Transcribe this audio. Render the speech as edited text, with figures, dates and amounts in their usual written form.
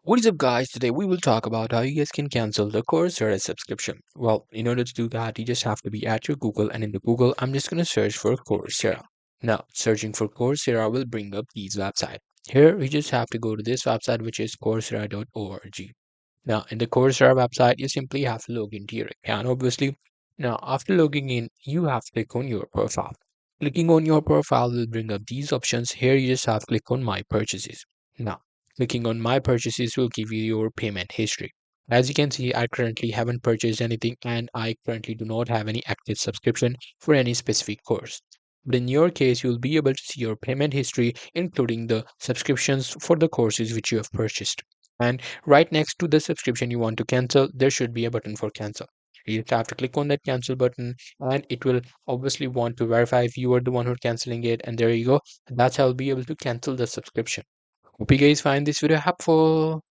What is up, guys? Today we will talk about how you guys can cancel the Coursera subscription. Well, in order to do that, you just have to be at your Google, and in the Google, I'm just going to search for Coursera. Now, searching for Coursera will bring up these websites. Here, you just have to go to this website, which is Coursera.org. Now, in the Coursera website, you simply have to log into your account, obviously. Now, after logging in, you have to click on your profile. Clicking on your profile will bring up these options. Here, you just have to click on My Purchases. Now, clicking on My Purchases will give you your payment history. As you can see, I currently haven't purchased anything and I currently do not have any active subscription for any specific course. But in your case, you'll be able to see your payment history, including the subscriptions for the courses which you have purchased. And right next to the subscription you want to cancel, there should be a button for cancel. You just have to click on that cancel button and it will obviously want to verify if you are the one who's canceling it. And there you go. That's how you'll be able to cancel the subscription. Hope you guys find this video helpful.